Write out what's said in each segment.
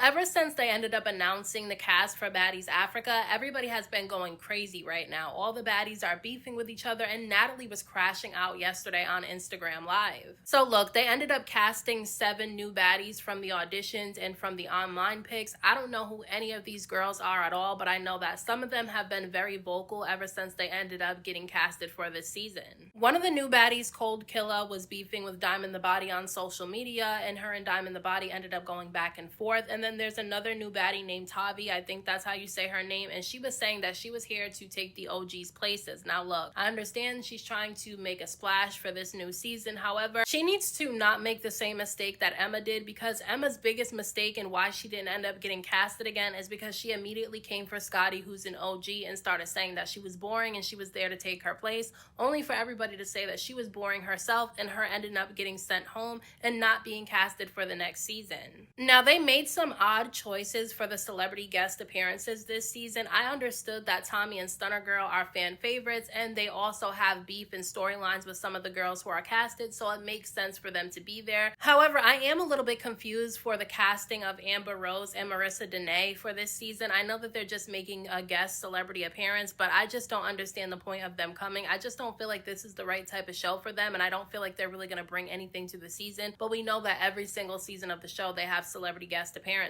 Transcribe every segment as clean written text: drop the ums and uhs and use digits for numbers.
ever since they ended up announcing the cast for Baddies Africa, everybody has been going crazy right now. All the baddies are beefing with each other, and Natalie was crashing out yesterday on Instagram Live. So look, they ended up casting 7 new baddies from the auditions and from the online picks. I don't know who any of these girls are at all, but I know that some of them have been very vocal ever since they ended up getting casted for this season. One of the new baddies, Cold Killa, was beefing with Diamond the Baddie on social media, and her and Diamond the Baddie ended up going back and forth. And then there's another new baddie named Tavi, I think that's how you say her name, and she was saying that she was here to take the OG's places. Now look, I understand she's trying to make a splash for this new season. However, she needs to not make the same mistake that Emma did, because Emma's biggest mistake and why she didn't end up getting casted again is because she immediately came for Scotty, who's an OG, and started saying that she was boring and she was there to take her place, only for everybody to say that she was boring herself and her ending up getting sent home and not being casted for the next season. Now, they made some odd choices for the celebrity guest appearances this season. I understood that Tommie and Stunna Girl are fan favorites, and they also have beef and storylines with some of the girls who are casted, so it makes sense for them to be there. However, I am a little bit confused for the casting of Amber Rose and Marissa Dene for this season. I know that they're just making a guest celebrity appearance, but I just don't understand the point of them coming. I just don't feel like this is the right type of show for them, and I don't feel like they're really going to bring anything to the season. But we know that every single season of the show, they have celebrity guest appearances.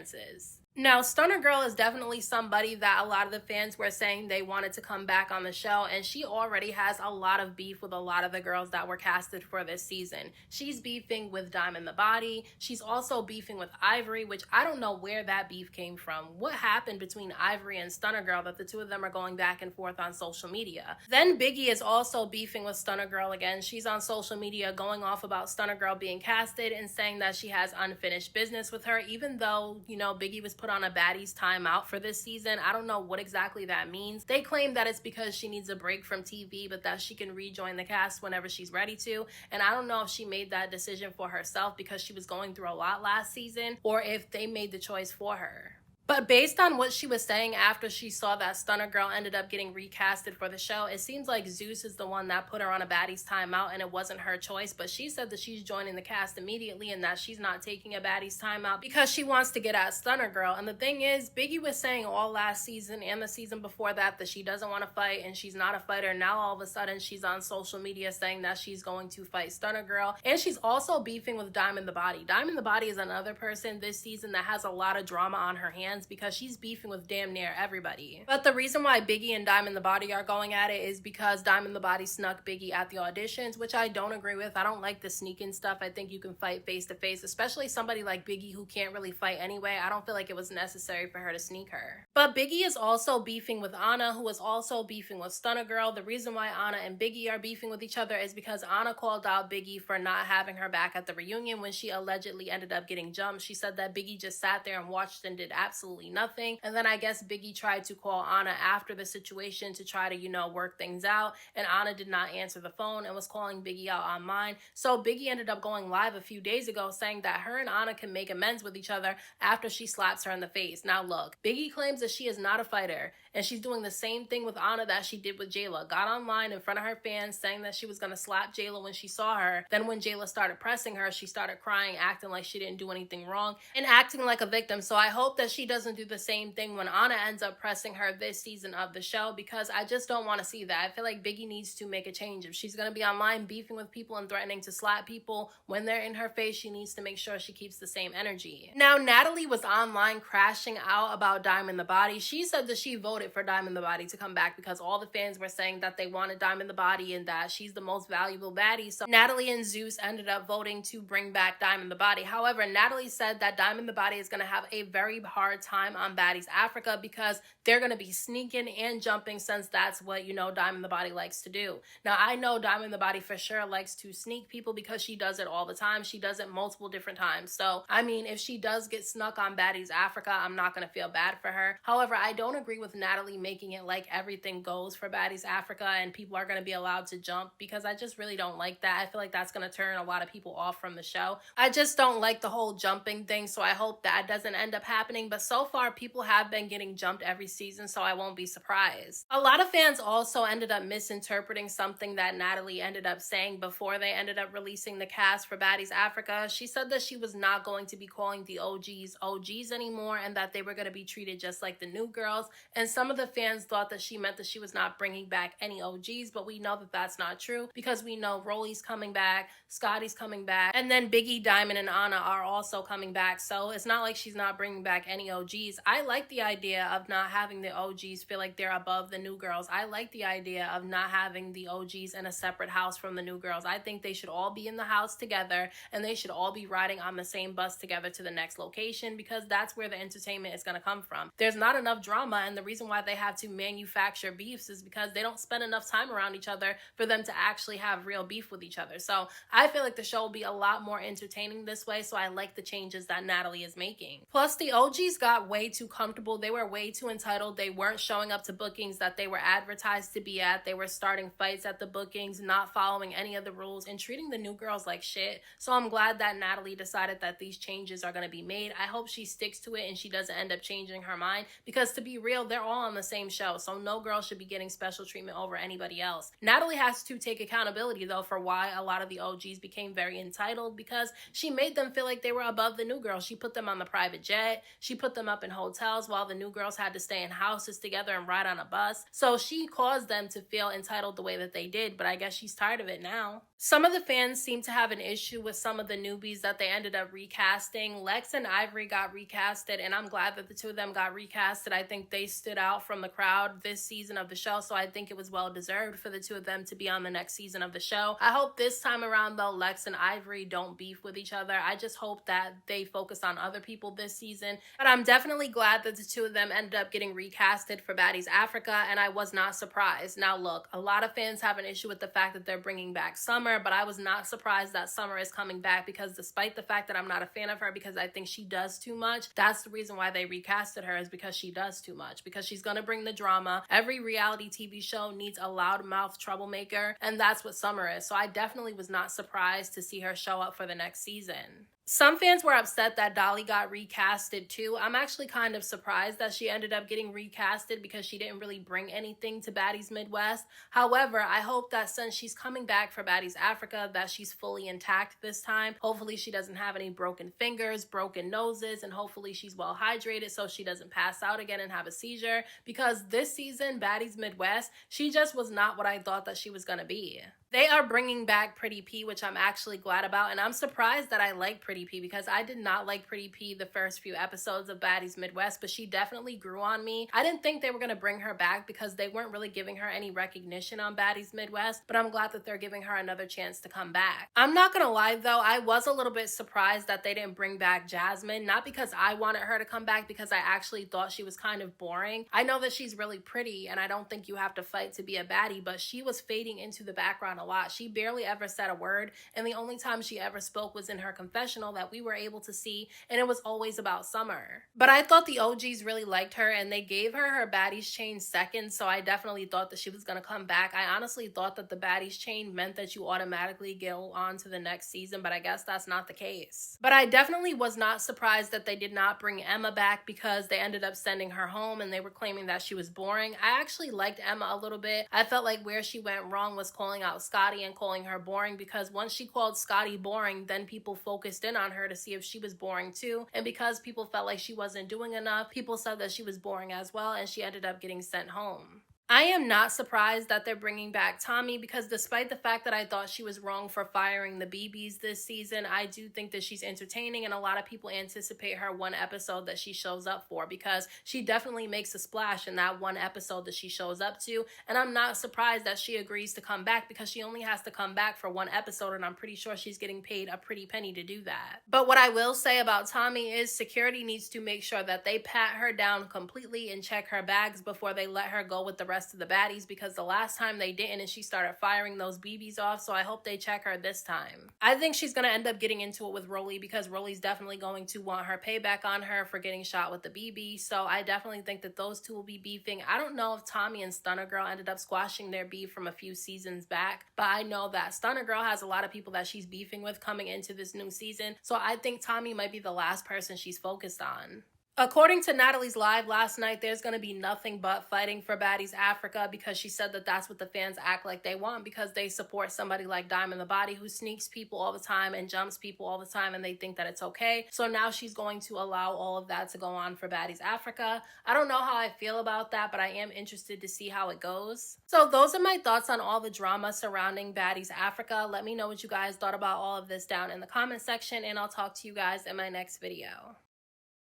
Now, Stunna Girl is definitely somebody that a lot of the fans were saying they wanted to come back on the show, and she already has a lot of beef with a lot of the girls that were casted for this season. She's beefing with Diamond the Baddie. She's also beefing with Ivori, which I don't know where that beef came from. What happened between Ivori and Stunna Girl that the two of them are going back and forth on social media? Then Biggie is also beefing with Stunna Girl again. She's on social media going off about Stunna Girl being casted and saying that she has unfinished business with her, even though, you know, Biggie was put on a Baddies timeout for this season. I don't know what exactly that means. They claim that it's because she needs a break from TV, but that she can rejoin the cast whenever she's ready to. And I don't know if she made that decision for herself because she was going through a lot last season, or if they made the choice for her. But based on what she was saying after she saw that Stunna Girl ended up getting recasted for the show, it seems like Zeus is the one that put her on a Baddies timeout and it wasn't her choice. But she said that she's joining the cast immediately and that she's not taking a Baddies timeout because she wants to get at Stunna Girl. And the thing is, Biggie was saying all last season and the season before that she doesn't want to fight and she's not a fighter. Now all of a sudden she's on social media saying that she's going to fight Stunna Girl. And she's also beefing with Diamond the Baddie. Diamond the Baddie is another person this season that has a lot of drama on her hands because she's beefing with damn near everybody. But the reason why Biggie and Diamond the Baddie are going at it is because Diamond the Baddie snuck Biggie at the auditions, which I don't agree with. I don't like the sneaking stuff. I think you can fight face to face, especially somebody like Biggie who can't really fight anyway. I don't feel like it was necessary for her to sneak her. But Biggie is also beefing with Anna, who is also beefing with Stunna Girl. The reason why Anna and Biggie are beefing with each other is because Anna called out Biggie for not having her back at the reunion when she allegedly ended up getting jumped. She said that Biggie just sat there and watched and did absolutely nothing. And then I guess Biggie tried to call Anna after the situation to try to, you know, work things out. And Anna did not answer the phone and was calling Biggie out online. So Biggie ended up going live a few days ago saying that her and Anna can make amends with each other after she slaps her in the face. Now look, Biggie claims that she is not a fighter and she's doing the same thing with Anna that she did with Jayla. Got online in front of her fans saying that she was going to slap Jayla when she saw her. Then when Jayla started pressing her, she started crying, acting like she didn't do anything wrong and acting like a victim. So I hope that she doesn't do the same thing when Anna ends up pressing her this season of the show, because I just don't want to see that. I feel like Biggie needs to make a change. If she's going to be online beefing with people and threatening to slap people when they're in her face, she needs to make sure she keeps the same energy. Now, Natalie was online crashing out about Diamond the Baddie. She said that she voted for Diamond the Baddie to come back because all the fans were saying that they wanted Diamond the Baddie and that she's the most valuable baddie. So Natalie and Zeus ended up voting to bring back Diamond the Baddie. However, Natalie said that Diamond the Baddie is going to have a very hard time on Baddies Africa because they're going to be sneaking and jumping, since that's what, you know, Diamond the Baddie likes to do. Now, I know Diamond the Baddie for sure likes to sneak people because she does it all the time. She does it multiple different times. So, I mean, if she does get snuck on Baddies Africa, I'm not going to feel bad for her. However, I don't agree with Natalie making it like everything goes for Baddies Africa and people are going to be allowed to jump, because I just really don't like that. I feel like that's going to turn a lot of people off from the show. I just don't like the whole jumping thing, so I hope that doesn't end up happening. But so far people have been getting jumped every season, so I won't be surprised. A lot of fans also ended up misinterpreting something that Natalie ended up saying before they ended up releasing the cast for Baddies Africa. She said that she was not going to be calling the OGs anymore, and that they were going to be treated just like the new girls. And some of the fans thought that she meant that she was not bringing back any OGs, but we know that that's not true, because we know Rolly's coming back, Scotty's coming back, and then Biggie, Diamond, and Anna are also coming back. So it's not like she's not bringing back any OGs. I like the idea of not having the OGs feel like they're above the new girls. I like the idea of not having the OGs in a separate house from the new girls. I think they should all be in the house together, and they should all be riding on the same bus together to the next location, because that's where the entertainment is going to come from. There's not enough drama, and the reason why they have to manufacture beefs is because they don't spend enough time around each other for them to actually have real beef with each other. So I feel like the show will be a lot more entertaining this way, so I like the changes that Natalie is making. Plus, the OGs got way too comfortable. They were way too entitled. They weren't showing up to bookings that they were advertised to be at. They were starting fights at the bookings, not following any of the rules, and treating the new girls like shit. So I'm glad that Natalie decided that these changes are going to be made. I hope she sticks to it and she doesn't end up changing her mind, because to be real, they're all on the same show, so no girl should be getting special treatment over anybody else. Natalie has to take accountability though for why a lot of the OGs became very entitled, because she made them feel like they were above the new girls. She put them on the private jet, she put them up in hotels while the new girls had to stay in houses together and ride on a bus. So she caused them to feel entitled the way that they did, but I guess she's tired of it now. Some of the fans seem to have an issue with some of the newbies that they ended up recasting. Lex and Ivori got recasted, and I'm glad that the two of them got recasted. I think they stood out from the crowd this season of the show, so I think it was well deserved for the two of them to be on the next season of the show. I hope this time around though, Lex and Ivori don't beef with each other. I just hope that they focus on other people this season. But I'm definitely glad that the two of them ended up getting recasted for Baddies Africa, and I was not surprised. Now look, a lot of fans have an issue with the fact that they're bringing back Summer, but I was not surprised that Summer is coming back, because despite the fact that I'm not a fan of her because I think she does too much, that's the reason why they recasted her, is because she does too much, because she's gonna bring the drama. Every reality TV show needs a loudmouth troublemaker, and that's what Summer is. So I definitely was not surprised to see her show up for the next season. Some fans were upset that Dolly got recasted too. I'm actually kind of surprised that she ended up getting recasted, because she didn't really bring anything to Baddies Midwest. However, I hope that since she's coming back for Baddies Africa, that she's fully intact this time. Hopefully she doesn't have any broken fingers, broken noses, and hopefully she's well hydrated so she doesn't pass out again and have a seizure, because this season, Baddies Midwest, she just was not what I thought that she was gonna be. They are bringing back Pretty P, which I'm actually glad about, and I'm surprised that I like Pretty P, because I did not like Pretty P the first few episodes of Baddies Midwest, but she definitely grew on me. I didn't think they were going to bring her back because they weren't really giving her any recognition on Baddies Midwest, but I'm glad that they're giving her another chance to come back. I'm not going to lie though, I was a little bit surprised that they didn't bring back Jasmine, not because I wanted her to come back, because I actually thought she was kind of boring. I know that she's really pretty, and I don't think you have to fight to be a baddie, but she was fading into the background a lot. She barely ever said a word, and the only time she ever spoke was in her confessional that we were able to see, and it was always about Summer. But I thought the OGs really liked her, and they gave her Baddies chain second, so I definitely thought that she was going to come back. I honestly thought that the Baddies chain meant that you automatically go on to the next season, but I guess that's not the case. But I definitely was not surprised that they did not bring Emma back, because they ended up sending her home and they were claiming that she was boring. I actually liked Emma a little bit. I felt like where she went wrong was calling out Scotty and calling her boring, because once she called Scotty boring, then people focused in on her to see if she was boring too, and because people felt like she wasn't doing enough, people said that she was boring as well, and she ended up getting sent home. I am not surprised that they're bringing back Tommie, because despite the fact that I thought she was wrong for firing the BBs this season, I do think that she's entertaining, and a lot of people anticipate her one episode that she shows up for, because she definitely makes a splash in that one episode that she shows up to, and I'm not surprised that she agrees to come back, because she only has to come back for one episode, and I'm pretty sure she's getting paid a pretty penny to do that. But what I will say about Tommie is security needs to make sure that they pat her down completely and check her bags before they let her go with the rest of the baddies, because the last time they didn't, and she started firing those BBs off, so I hope they check her this time. I think she's going to end up getting into it with Rolly, because Rolly's definitely going to want her payback on her for getting shot with the BB, so I definitely think that those two will be beefing. I don't know if Tommie and Stunna Girl ended up squashing their beef from a few seasons back, but I know that Stunna Girl has a lot of people that she's beefing with coming into this new season, so I think Tommie might be the last person she's focused on. According to Natalie's live last night, there's going to be nothing but fighting for Baddies Africa because she said that that's what the fans act like they want because they support somebody like Diamond the Body who sneaks people all the time and jumps people all the time and they think that it's okay. So now she's going to allow all of that to go on for Baddies Africa. I don't know how I feel about that, but I am interested to see how it goes. So those are my thoughts on all the drama surrounding Baddies Africa. Let me know what you guys thought about all of this down in the comment section and I'll talk to you guys in my next video.